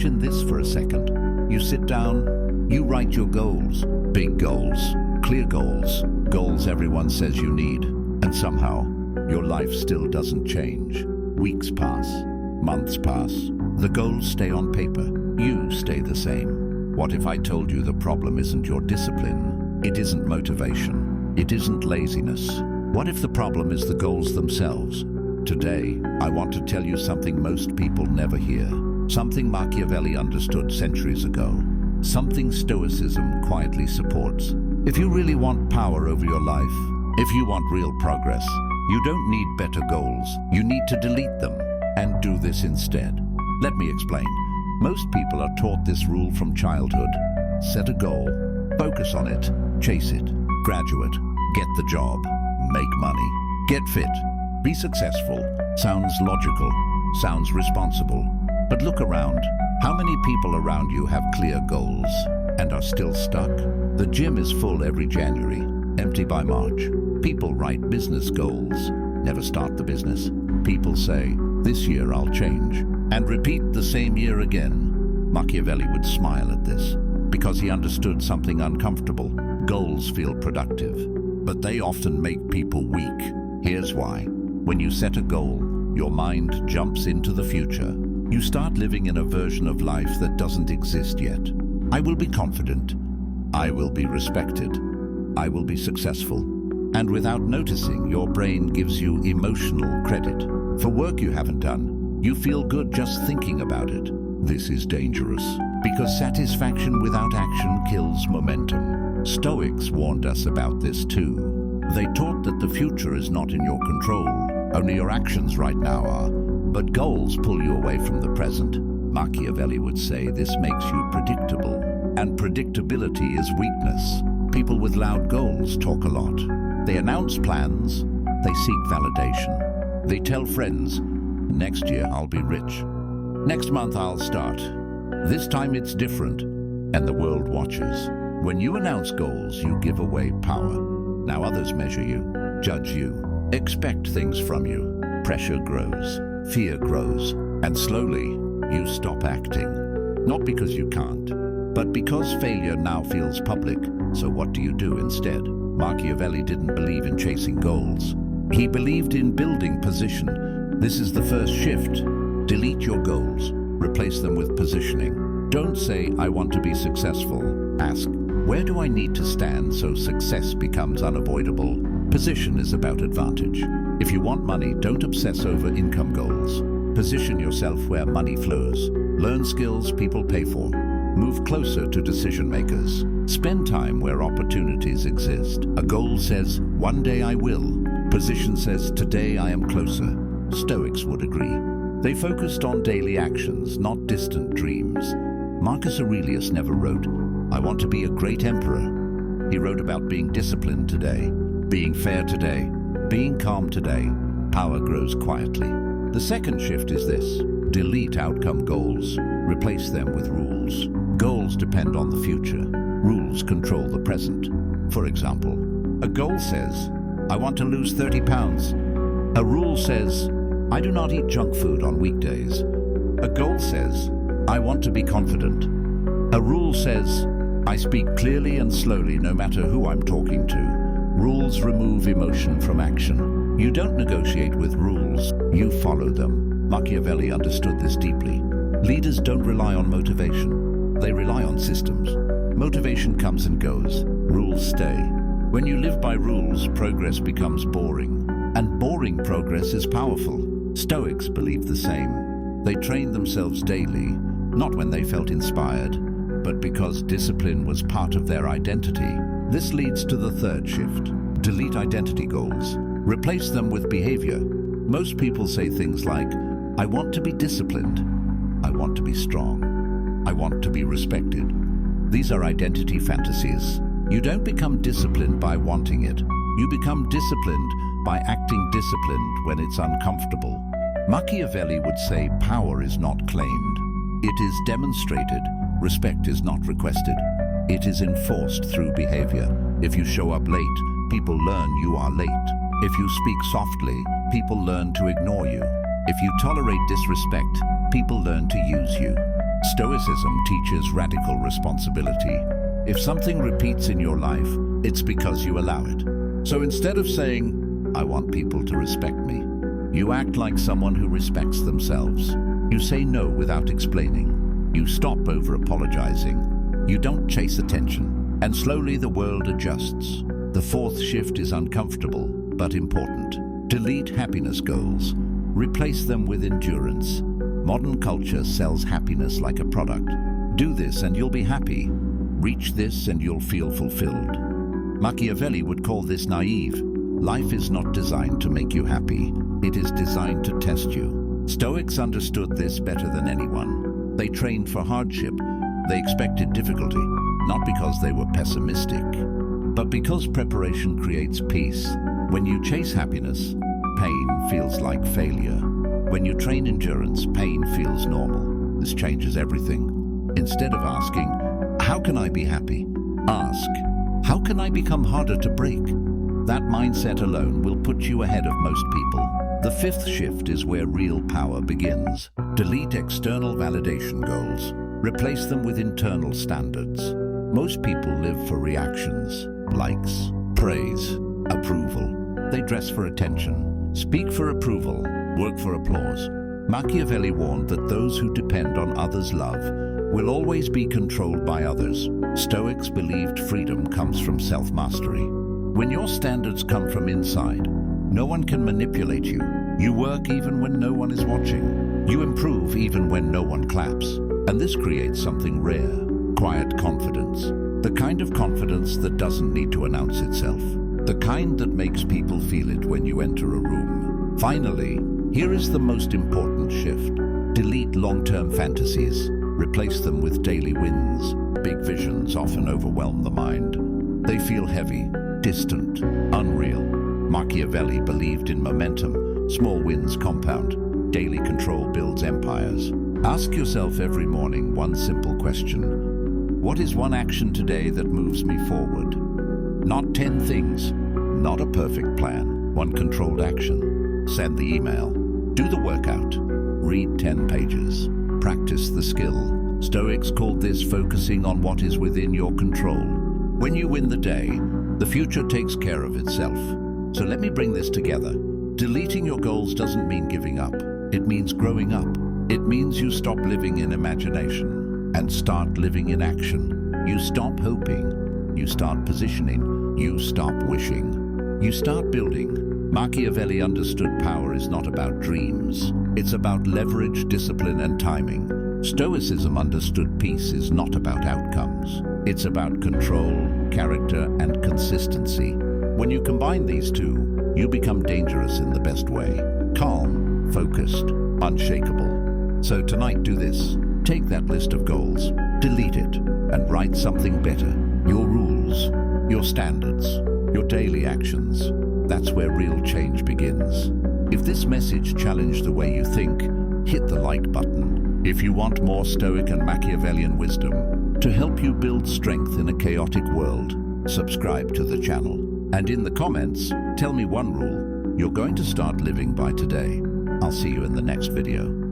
Imagine this for a second. You sit down, you write your goals. Big goals, clear goals, goals everyone says you need. And somehow, your life still doesn't change. Weeks pass, months pass. The goals stay on paper. You stay the same. What if I told you the problem isn't your discipline? It isn't motivation. It isn't laziness. What if the problem is the goals themselves? Today, I want to tell you something most people never hear. Something Machiavelli understood centuries ago. Something Stoicism quietly supports. If you really want power over your life, if you want real progress, you don't need better goals. You need to delete them and do this instead. Let me explain. Most people are taught this rule from childhood. Set a goal, focus on it, chase it, graduate, get the job, make money, get fit, be successful. Sounds logical, sounds responsible. But look around. How many people around you have clear goals and are still stuck? The gym is full every January, empty by March. People write business goals, never start the business. People say, this year I'll change, and repeat the same year again. Machiavelli would smile at this, because he understood something uncomfortable. Goals feel productive, but they often make people weak. Here's why. When you set a goal, your mind jumps into the future. You start living in a version of life that doesn't exist yet. I will be confident. I will be respected. I will be successful. And without noticing, your brain gives you emotional credit. For work you haven't done, you feel good just thinking about it. This is dangerous, because satisfaction without action kills momentum. Stoics warned us about this too. They taught that the future is not in your control. Only your actions right now are. But goals pull you away from the present. Machiavelli would say this makes you predictable. And predictability is weakness. People with loud goals talk a lot. They announce plans. They seek validation. They tell friends, next year I'll be rich. Next month I'll start. This time it's different. And the world watches. When you announce goals, you give away power. Now others measure you, judge you, expect things from you. Pressure grows. Fear grows, and slowly, you stop acting. Not because you can't, but because failure now feels public. So what do you do instead? Machiavelli didn't believe in chasing goals. He believed in building position. This is the first shift. Delete your goals. Replace them with positioning. Don't say, I want to be successful. Ask, where do I need to stand so success becomes unavoidable? Position is about advantage. If you want money, don't obsess over income goals. Position yourself where money flows. Learn skills people pay for. Move closer to decision makers. Spend time where opportunities exist. A goal says, one day I will. Position says, today I am closer. Stoics would agree. They focused on daily actions, not distant dreams. Marcus Aurelius never wrote, I want to be a great emperor. He wrote about being disciplined today, being fair today, being calm today. Power grows quietly. The second shift is this. Delete outcome goals. Replace them with rules. Goals depend on the future. Rules control the present. For example, a goal says, I want to lose 30 pounds. A rule says, I do not eat junk food on weekdays. A goal says, I want to be confident. A rule says, I speak clearly and slowly no matter who I'm talking to. Rules remove emotion from action. You don't negotiate with rules, you follow them. Machiavelli understood this deeply. Leaders don't rely on motivation. They rely on systems. Motivation comes and goes. Rules stay. When you live by rules, progress becomes boring. And boring progress is powerful. Stoics believed the same. They trained themselves daily, not when they felt inspired, but because discipline was part of their identity. This leads to the third shift. Delete identity goals. Replace them with behavior. Most people say things like, I want to be disciplined. I want to be strong. I want to be respected. These are identity fantasies. You don't become disciplined by wanting it. You become disciplined by acting disciplined when it's uncomfortable. Machiavelli would say power is not claimed. It is demonstrated. Respect is not requested. It is enforced through behavior. If you show up late, people learn you are late. If you speak softly, people learn to ignore you. If you tolerate disrespect, people learn to use you. Stoicism teaches radical responsibility. If something repeats in your life, it's because you allow it. So instead of saying, "I want people to respect me," you act like someone who respects themselves. You say no without explaining. You stop over-apologizing. You don't chase attention. And slowly the world adjusts. The fourth shift is uncomfortable, but important. Delete happiness goals. Replace them with endurance. Modern culture sells happiness like a product. Do this and you'll be happy. Reach this and you'll feel fulfilled. Machiavelli would call this naive. Life is not designed to make you happy. It is designed to test you. Stoics understood this better than anyone. They trained for hardship. They expected difficulty, not because they were pessimistic, but because preparation creates peace. When you chase happiness, pain feels like failure. When you train endurance, pain feels normal. This changes everything. Instead of asking, "How can I be happy?" ask, "How can I become harder to break?" That mindset alone will put you ahead of most people. The fifth shift is where real power begins. Delete external validation goals. Replace them with internal standards. Most people live for reactions, likes, praise, approval. They dress for attention, speak for approval, work for applause. Machiavelli warned that those who depend on others' love will always be controlled by others. Stoics believed freedom comes from self-mastery. When your standards come from inside, no one can manipulate you. You work even when no one is watching. You improve even when no one claps. And this creates something rare, quiet confidence. The kind of confidence that doesn't need to announce itself. The kind that makes people feel it when you enter a room. Finally, here is the most important shift. Delete long-term fantasies. Replace them with daily wins. Big visions often overwhelm the mind. They feel heavy, distant, unreal. Machiavelli believed in momentum. Small wins compound. Daily control builds empires. Ask yourself every morning one simple question. What is one action today that moves me forward? Not 10 things, not a perfect plan, one controlled action. Send the email, do the workout, read 10 pages, practice the skill. Stoics called this focusing on what is within your control. When you win the day, the future takes care of itself. So let me bring this together. Deleting your goals doesn't mean giving up. It means growing up. It means you stop living in imagination and start living in action. You stop hoping. You start positioning. You stop wishing. You start building. Machiavelli understood power is not about dreams. It's about leverage, discipline, and timing. Stoicism understood peace is not about outcomes. It's about control, character, and consistency. When you combine these two, you become dangerous in the best way. Calm, focused, unshakable. So tonight do this. Take that list of goals, delete it, and write something better. Your rules, your standards, your daily actions. That's where real change begins. If this message challenged the way you think, hit the like button. If you want more Stoic and Machiavellian wisdom to help you build strength in a chaotic world, subscribe to the channel. And in the comments, tell me one rule you're going to start living by today. I'll see you in the next video.